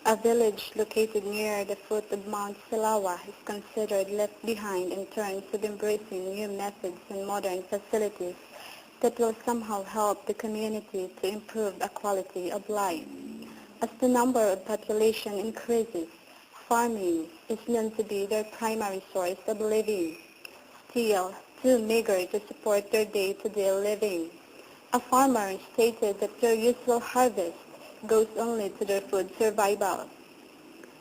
A village located near the foot of Mount Silawa is considered left behind in terms of embracing new methods and modern facilities that will somehow help the community to improve the quality of life. As the number of population increases, farming is known to be their primary source of living, still too meager to support their day-to-day living. A farmer stated that their usual harvest goes only to their food survival.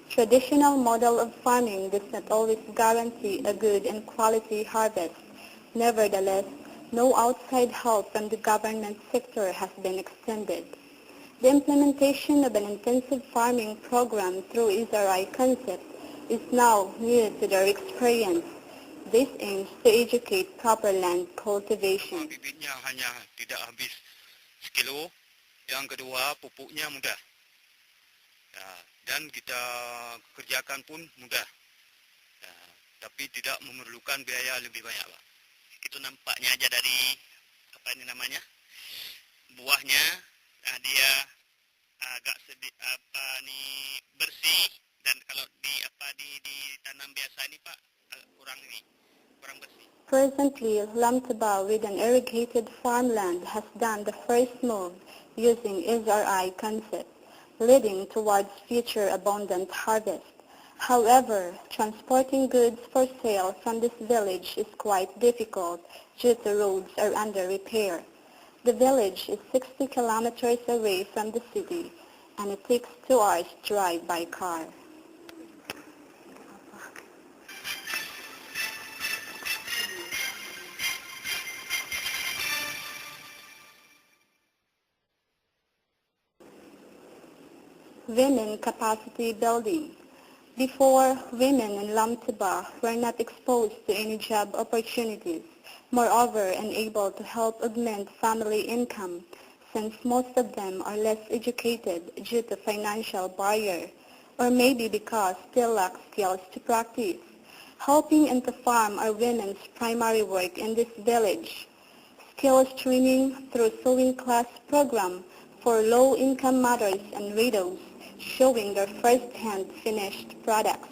Traditional model of farming does not always guarantee a good and quality harvest. Nevertheless, no outside help from the government sector has been extended. The implementation of an intensive farming program through SRI concept is now new to their experience. This aims to educate proper land cultivation. Bibitnya hanya tidak habis sekilo. Yang kedua, pupuknya mudah. Ya, dan kita kerjakan pun mudah. Ya, tapi tidak memerlukan biaya lebih banyak, Pak. Itu nampaknya aja dari buahnya. Nah, dia agak bersih, dan kalau ditanam biasa ini, Pak, kurang bersih. Presently, Lamtaba with an irrigated farmland has done the first move using SRI concept, leading towards future abundant harvest. However, transporting goods for sale from this village is quite difficult due to roads are under repair. The village is 60 kilometers away from the city, and it takes 2 hours drive by car. Women capacity building. Before, women in Lamtaba were not exposed to any job opportunities, moreover unable to help augment family income, since most of them are less educated due to financial barrier, or maybe because still lack skills to practice. Helping and to farm are women's primary work in this village. Skills training through sewing class program for low-income mothers and widows, showing their first-hand finished products.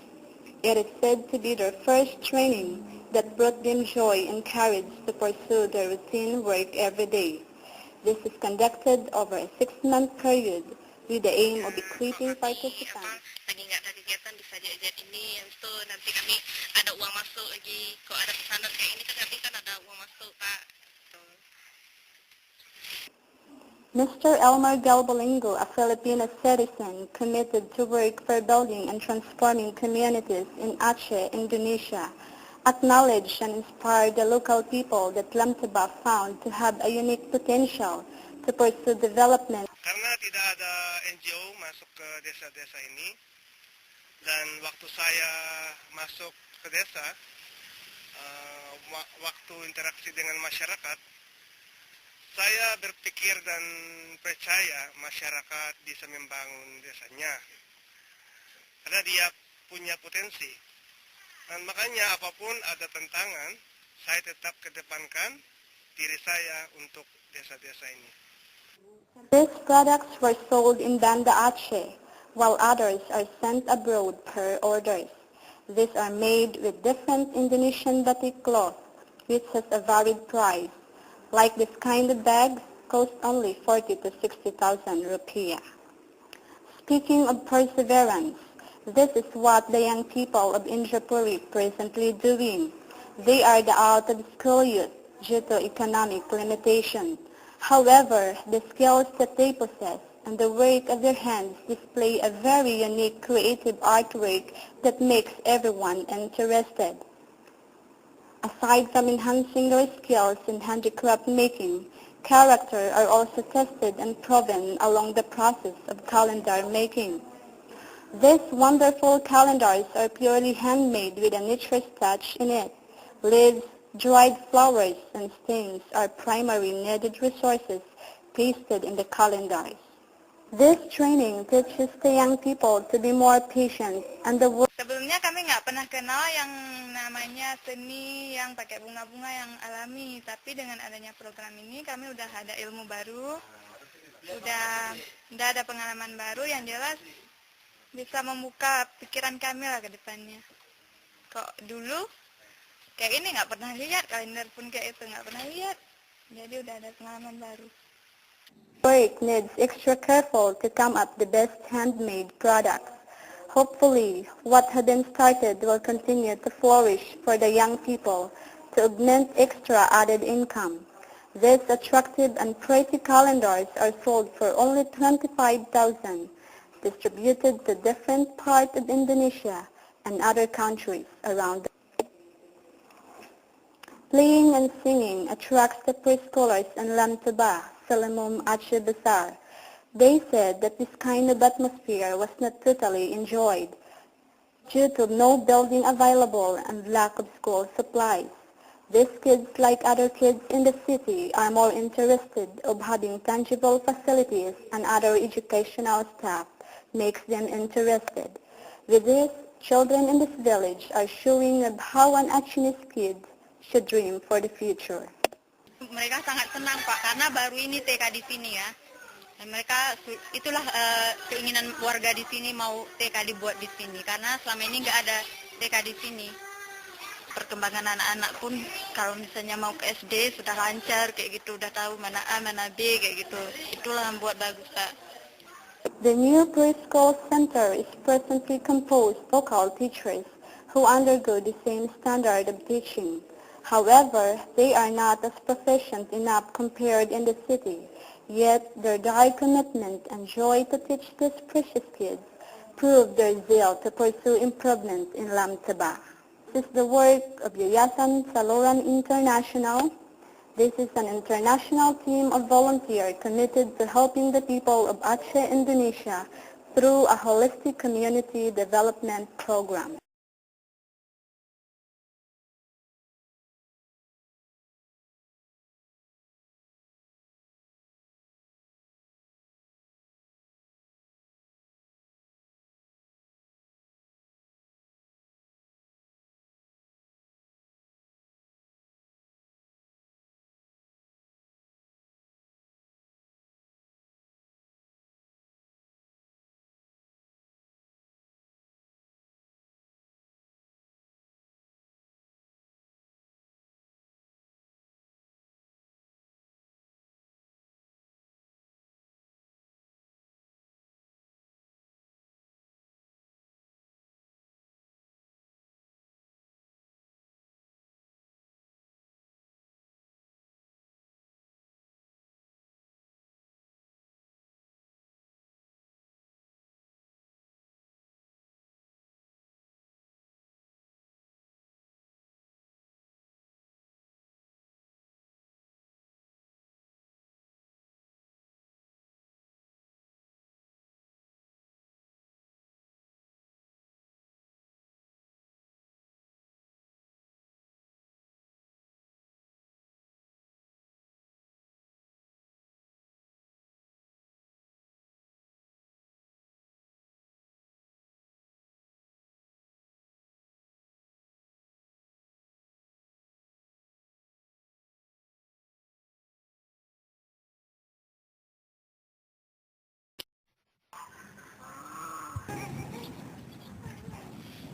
It is said to be their first training that brought them joy and courage to pursue their routine work every day. This is conducted over a 6-month period with the aim of equipping participants. Lagi nggak ada kegiatan bisa diajak ini, itu nanti kami ada uang masuk lagi. Kalau ada pesanan kayak ini kan nanti kan ada uang masuk, Pak. Mr. Elmer Galbalingo, a Filipino citizen committed to work for building and transforming communities in Aceh, Indonesia, acknowledged and inspired the local people that Lamtaba found to have a unique potential to pursue development. Karena tidak ada NGO masuk ke desa-desa ini, dan waktu saya masuk ke desa, waktu interaksi dengan masyarakat, saya berpikir dan percaya masyarakat bisa membangun desanya, karena dia punya potensi. Dan makanya apapun ada tantangan, saya tetap kedepankan diri saya untuk desa-desa ini. These products were sold in Banda Aceh, while others are sent abroad per orders. These are made with different Indonesian batik cloth, which has a varied price. Like this kind of bags, cost only 40 to 60,000 rupiah. Speaking of perseverance, this is what the young people of Indrapuri presently doing. They are the out-of-school youth due to economic limitation. However, the skills that they possess and the work of their hands display a very unique creative artwork that makes everyone interested. Aside from enhancing their skills in handicraft making, character are also tested and proven along the process of calendar making. These wonderful calendars are purely handmade with a nature's touch in it. Leaves, dried flowers, and stains are primary needed resources pasted in the calendars. This training teaches the young people to be more patient and the work. Sebelumnya kami nggak pernah kenal yang namanya seni yang pakai bunga-bunga yang alami, tapi dengan adanya program ini kami udah ada ilmu baru, udah ada pengalaman baru. Yang jelas bisa membuka pikiran kami lah ke depannya. Kok dulu kayak ini nggak pernah lihat, kalender pun kayak itu nggak pernah lihat. Jadi udah ada pengalaman baru. Work needs extra careful to come up the best handmade products. Hopefully, what had been started will continue to flourish for the young people to augment extra added income. These attractive and pretty calendars are sold for only 25,000, distributed to different parts of Indonesia and other countries around the world. Playing and singing attracts the preschoolers in Lamtaba, Salamum Aceh Besar. They said that this kind of atmosphere was not totally enjoyed due to no building available and lack of school supplies. These kids, like other kids in the city, are more interested of having tangible facilities and other educational staff makes them interested. With this, children in this village are showing of how an Achinese kid should dream for the future. Mereka sangat senang Pak, karena baru ini TK di sini ya. Dan mereka itulah keinginan warga di sini mau TK dibuat di sini, karena selama ini nggak ada TK di sini. Perkembangan anak-anak pun kalau misalnya mau ke SD sudah lancar kayak gitu, udah tahu mana A mana B kayak gitu. Itulah yang buat bagus Pak. The new preschool center is presently composed of local teachers who undergo the same standard of teaching. However, they are not as proficient enough compared in the city, yet their dire commitment and joy to teach these precious kids prove their zeal to pursue improvement in Lamtaba. This is the work of Yayasan Saluran International. This is an international team of volunteers committed to helping the people of Aceh, Indonesia through a holistic community development program.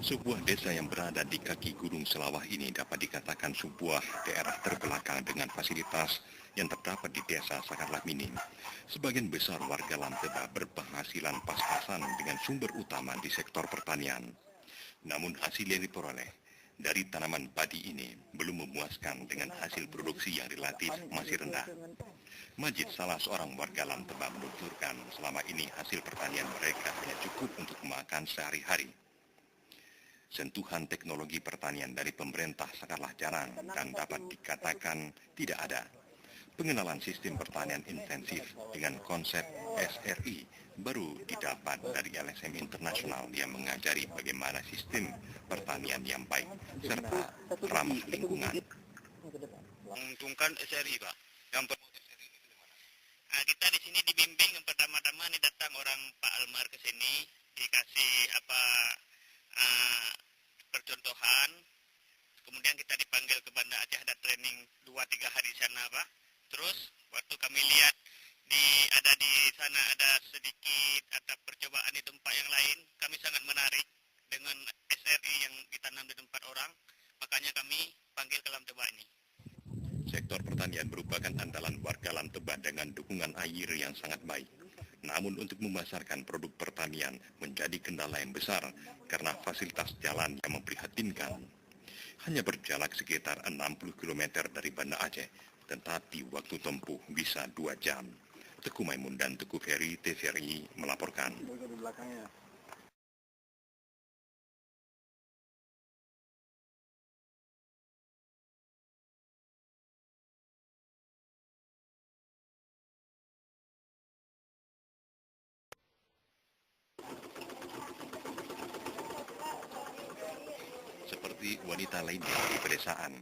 Sebuah desa yang berada di kaki Gunung Selawah ini dapat dikatakan sebuah daerah terbelakang dengan fasilitas yang terdapat di desa sangatlah minim. Sebagian besar warga Lamteba berpenghasilan pas-pasan dengan sumber utama di sektor pertanian. Namun hasil yang diperoleh dari tanaman padi ini belum memuaskan dengan hasil produksi yang relatif masih rendah. Majid, salah seorang warga Lamteba, menuturkan selama ini hasil pertanian mereka hanya cukup untuk makan sehari-hari. Sentuhan teknologi pertanian dari pemerintah sangatlah jarang dan dapat dikatakan tidak ada. Pengenalan sistem pertanian intensif dengan konsep SRI baru didapat dari LSM Internasional yang mengajari bagaimana sistem pertanian yang baik serta ramah lingkungan. Menguntungkan SRI, Pak. Kita di sini dibimbing yang pertama-tama nih datang orang Pak Almar ke sini, dikasih percontohan, kemudian kita dipanggil ke Banda Aceh, ada training 2-3 hari di sana Pak. Terus waktu kami lihat ada di sana ada sedikit percobaan di tempat yang lain, kami menarik dengan SRI yang ditanam di tempat orang, makanya kami panggil ke Lam Tebak ini. Sektor pertanian merupakan andalan warga Lam Tebak dengan dukungan air yang sangat baik. Namun untuk memasarkan produk pertanian menjadi kendala yang besar karena fasilitas jalan yang memprihatinkan. Hanya berjarak sekitar 60 km dari Banda Aceh, tetapi waktu tempuh bisa 2 jam. Teguh Maimun dan Teguh Ferry, TVRI melaporkan. Seperti wanita lainnya di pedesaan,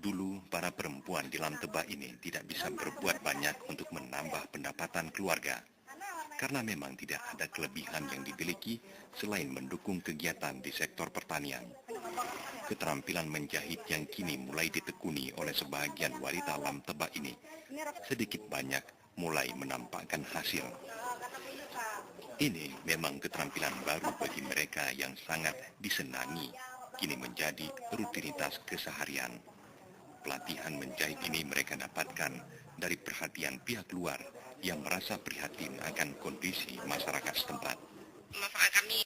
dulu para perempuan di Lam Tebak ini tidak bisa berbuat banyak untuk menambah pendapatan keluarga, karena memang tidak ada kelebihan yang dimiliki selain mendukung kegiatan di sektor pertanian. Keterampilan menjahit yang kini mulai ditekuni oleh sebagian wanita Lam Tebak ini, sedikit banyak mulai menampakkan hasil. Ini memang keterampilan baru bagi mereka yang sangat disenangi, kini menjadi rutinitas keseharian. Pelatihan menjahit ini mereka dapatkan dari perhatian pihak luar yang merasa prihatin akan kondisi masyarakat setempat. Manfaat kami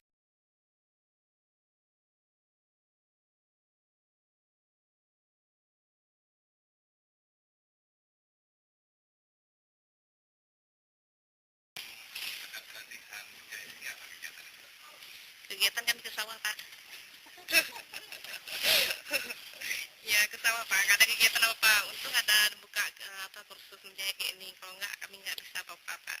kegiatan kan ke sawah, Pak. Ya ke sawah, Pak. Nggak ada kegiatan apa-apa. Untung ada buka kursus menjahit kayak ini. Kalau nggak kami nggak bisa apa-apa, Pak.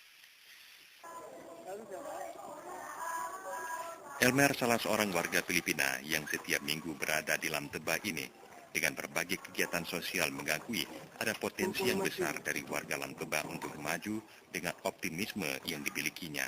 Elmer salah seorang warga Filipina yang setiap minggu berada di Lam Tebak ini dengan berbagai kegiatan sosial mengakui ada potensi yang besar dari warga Lam Tebak untuk maju dengan optimisme yang dimilikinya.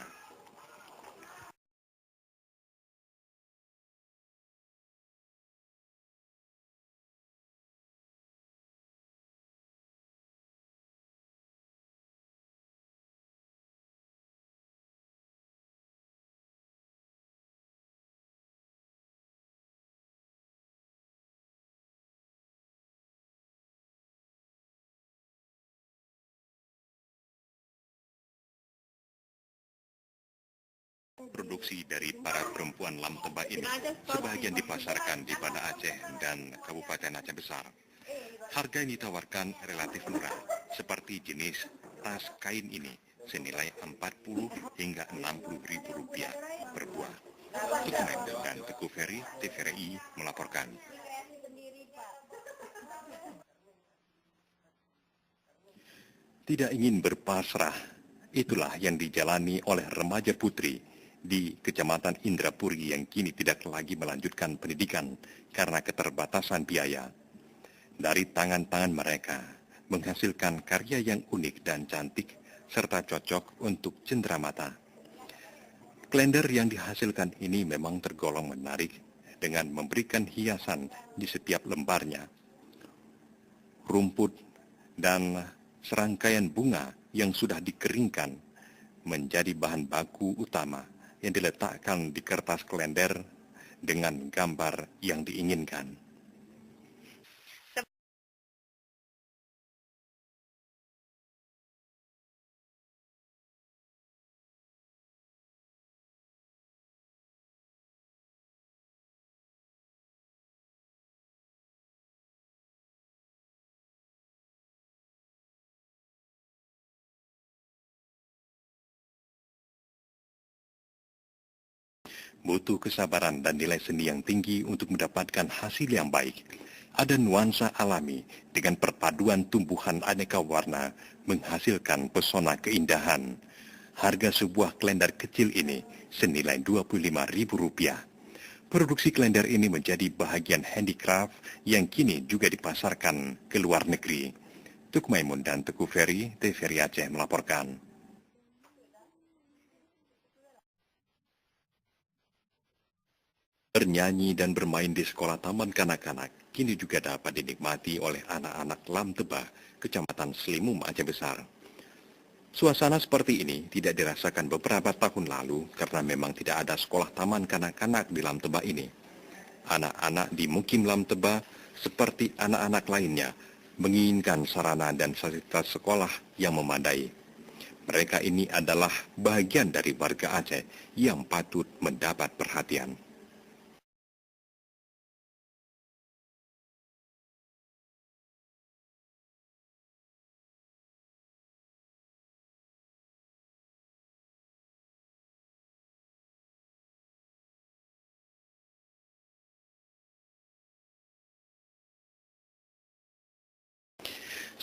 Produksi dari para perempuan Lam Tebak ini sebagian dipasarkan di Banda Aceh dan Kabupaten Aceh Besar. Harga yang ditawarkan relatif murah, seperti jenis tas kain ini senilai 40 hingga 60 ribu rupiah per buah. Teguh Maimun dan Teguh Ferry, TVRI melaporkan. Tidak ingin berpasrah, itulah yang dijalani oleh remaja putri di Kecamatan Indrapuri yang kini tidak lagi melanjutkan pendidikan karena keterbatasan biaya. Dari tangan-tangan mereka menghasilkan karya yang unik dan cantik serta cocok untuk cenderamata. Kalender yang dihasilkan ini memang tergolong menarik dengan memberikan hiasan di setiap lembarnya. Rumput dan serangkaian bunga yang sudah dikeringkan menjadi bahan baku utama yang diletakkan di kertas kalender dengan gambar yang diinginkan. Butuh kesabaran dan nilai seni yang tinggi untuk mendapatkan hasil yang baik. Ada nuansa alami dengan perpaduan tumbuhan aneka warna menghasilkan pesona keindahan. Harga sebuah kalender kecil ini senilai Rp25.000. Produksi kalender ini menjadi bahagian handicraft yang kini juga dipasarkan ke luar negeri. Teguh Maimun dan Teguh Ferry, TVRI Aceh melaporkan. Bernyanyi dan bermain di sekolah taman kanak-kanak kini juga dapat dinikmati oleh anak-anak Lam Tebak, Kecamatan Selimum, Aceh Besar. Suasana seperti ini tidak dirasakan beberapa tahun lalu karena memang tidak ada sekolah taman kanak-kanak di Lam Tebak ini. Anak-anak di Mukim Lam Tebak seperti anak-anak lainnya menginginkan sarana dan fasilitas sekolah yang memadai. Mereka ini adalah bagian dari warga Aceh yang patut mendapat perhatian.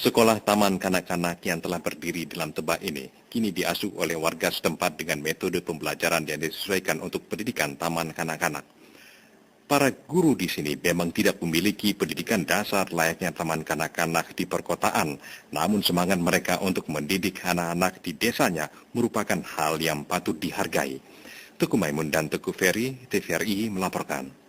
Sekolah taman kanak-kanak yang telah berdiri di Lam Tebak ini kini diasuh oleh warga setempat dengan metode pembelajaran yang disesuaikan untuk pendidikan taman kanak-kanak. Para guru di sini memang tidak memiliki pendidikan dasar layaknya taman kanak-kanak di perkotaan, namun semangat mereka untuk mendidik anak-anak di desanya merupakan hal yang patut dihargai. Teguh Maimun dan Teguh Ferry, TVRI melaporkan.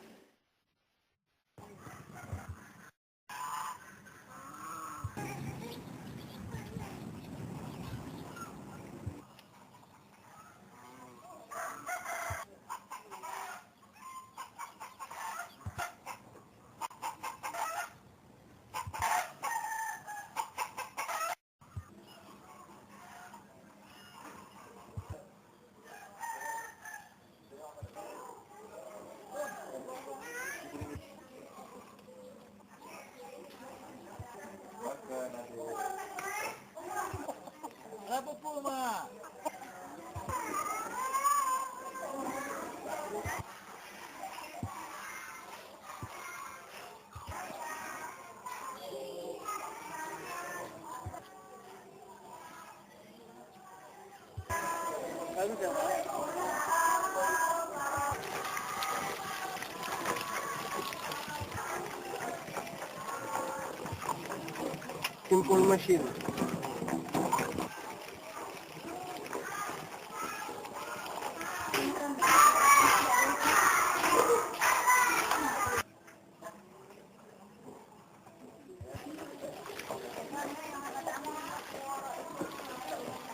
Simple machine.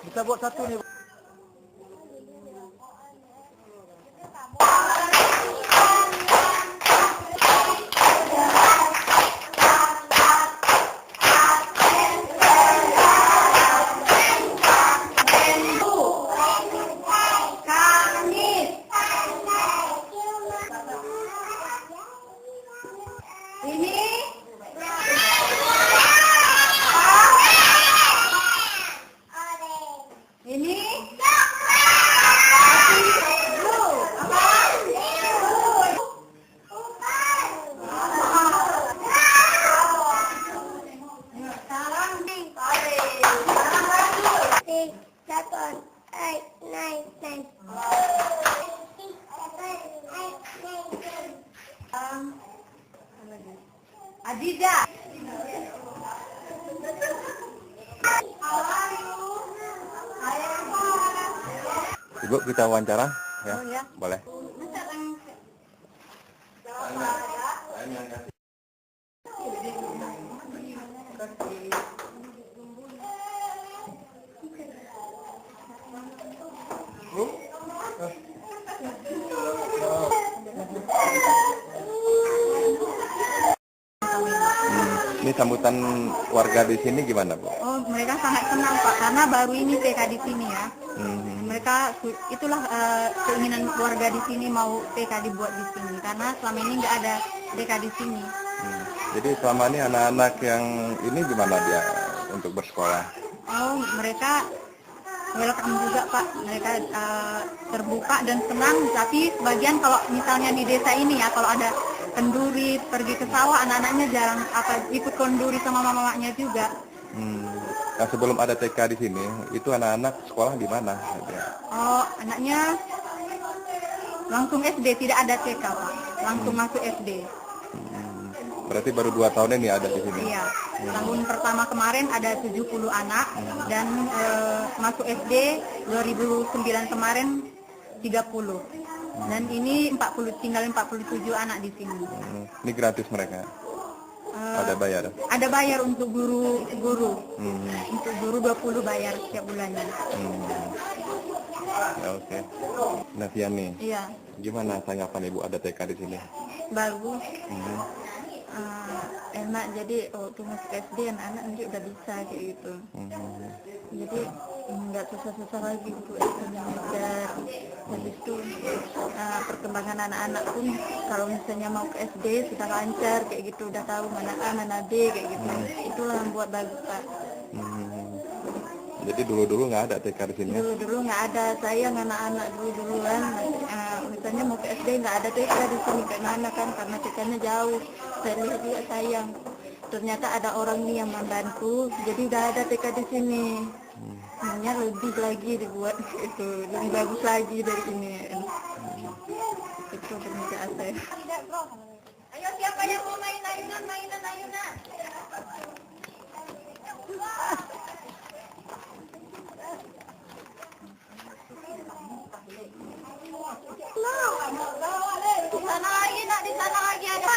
Bisa buat satu nih. Aziza. Ibu, kita wawancara ya? Oh, ya. Boleh. Ini sambutan warga di sini gimana, Bu? Oh, mereka sangat senang Pak, karena baru ini TK di sini ya. Mereka itulah keinginan warga di sini mau TK dibuat di sini, karena selama ini nggak ada TK di sini. Jadi selama ini anak-anak yang ini gimana dia untuk bersekolah? Oh, mereka welcome juga Pak, mereka terbuka dan senang. Tapi sebagian kalau misalnya di desa ini ya, kalau ada kenduri pergi ke sawah, anak-anaknya jarang ikut kenduri sama mama-mamanya juga. Nah, sebelum ada TK di sini, itu anak-anak sekolah di mana? Oh, anaknya langsung SD, tidak ada TK Pak, langsung masuk SD. Berarti baru 2 tahun ini ada di sini? Iya, tahun pertama kemarin ada 70 anak dan masuk SD 2009 kemarin 30. Dan ini tinggal 47 anak di sini. Ini gratis mereka? Ada bayar? Ada bayar untuk guru. Untuk guru 20 bayar setiap bulannya. Ya, oke. Nah, Fiani, Iya, gimana tanggapan Ibu ada TK di sini? bagus. Enak, jadi waktu masuk SD anak-anak nanti udah bisa kayak gitu. Jadi nggak susah-susah lagi untuk belajar. Habis itu perkembangan anak-anak pun kalau misalnya mau ke SD sudah lancar kayak gitu, udah tahu mana A mana B kayak gitu. Itulah yang buat bagus, Pak. Jadi dulu-dulu nggak ada TK di sini ya? Dulu nggak ada, sayang anak-anak duluan. Misalnya mau ke SD nggak ada TK di sini, kayak mana kan, karena TK-nya jauh. Saya lihat juga sayang. Ternyata ada orang nih yang membantu, jadi udah ada TK di sini. Hanya lebih lagi dibuat itu, lebih bagus lagi dari ini. Itu permintaan saya. Ayo siapa yang mau main ayunan? Di sana lagi nak, di sana lagi ada.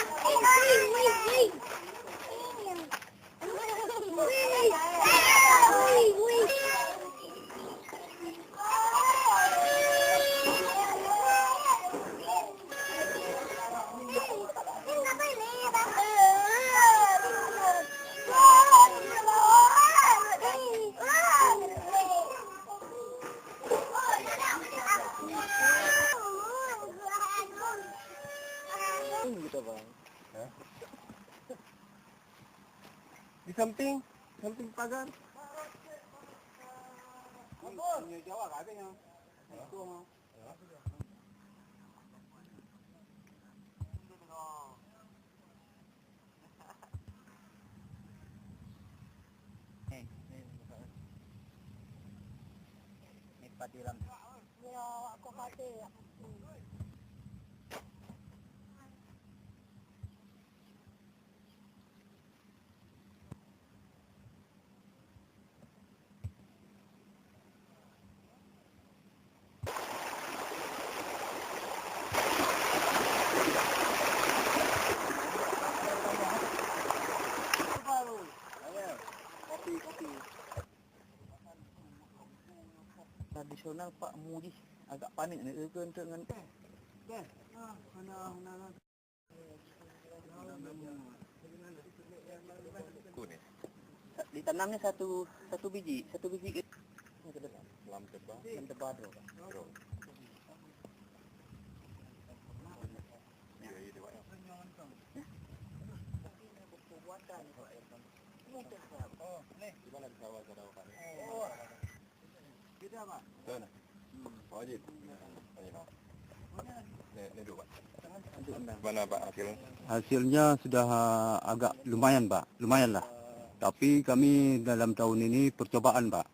Di samping pagar. Tradisional Pak Mudi agak panik nih untuk dengan ditanamnya satu biji lam tebal gimana di sawah Pak? Kita Pak. Sana. Wajib. Gimana Pak hasilnya? Hasilnya sudah agak lumayan Pak, lumayan lah. Tapi kami dalam tahun ini percobaan Pak.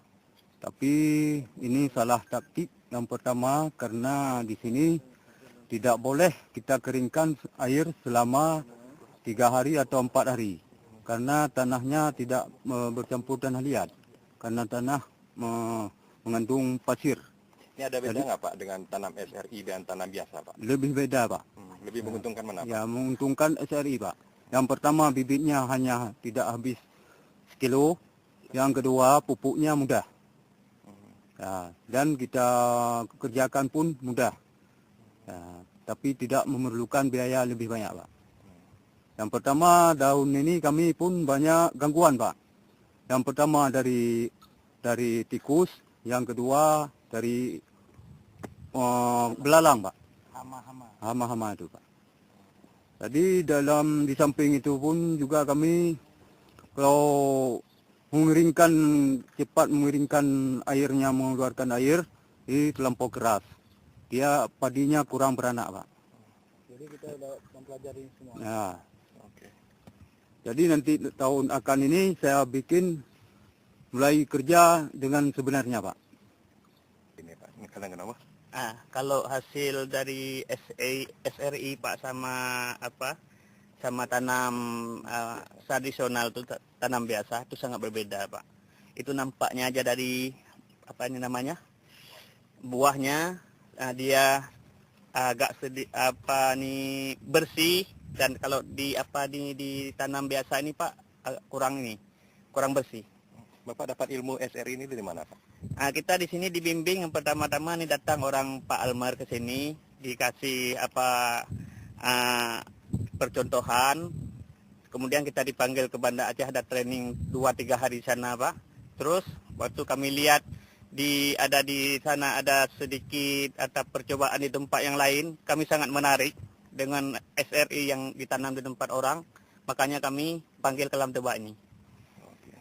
Tapi ini salah taktik yang pertama karena di sini tidak boleh kita keringkan air selama 3 hari atau 4 hari. Karena tanahnya tidak bercampur tanah liat. Karena tanah mengandung pasir. Ini ada beda nggak Pak dengan tanam SRI dan tanam biasa Pak? Lebih beda Pak. Lebih menguntungkan mana Pak? Ya, menguntungkan SRI Pak. Yang pertama bibitnya hanya tidak habis sekilo. Yang kedua pupuknya mudah. Ya, dan kita kerjakan pun mudah. Ya, tapi tidak memerlukan biaya lebih banyak Pak. Yang pertama daun ini kami pun banyak gangguan Pak. Yang pertama dari tikus, yang kedua dari belalang Pak. Hama-hama itu Pak. Jadi di samping itu pun juga kami kalau cepat mengeringkan airnya, mengeluarkan air, ini terlampau keras. Dia padinya kurang beranak Pak. Jadi kita udah mempelajari semua. Ya. Jadi nanti tahun akan ini saya bikin mulai kerja dengan sebenarnya Pak. Ini Pak, ini kalian kenapa? Kalau hasil dari SRI Pak sama tanam tradisional itu tanam biasa itu sangat berbeda Pak. Itu nampaknya aja dari buahnya dia agak bersih, Dan kalau ditanam biasa ini Pak kurang bersih. Bapak dapat ilmu SRI ini dari mana, Pak? Kita di sini dibimbing yang pertama-tama nih datang orang Pak Almar ke sini, dikasih percontohan. Kemudian kita dipanggil ke Banda Aceh, ada training 2-3 hari di sana, Pak. Terus waktu kami lihat di sana ada sedikit percobaan di tempat yang lain, kami sangat menarik dengan SRI yang ditanam di tempat orang, makanya kami panggil ke Lam Tebak ini. Oke.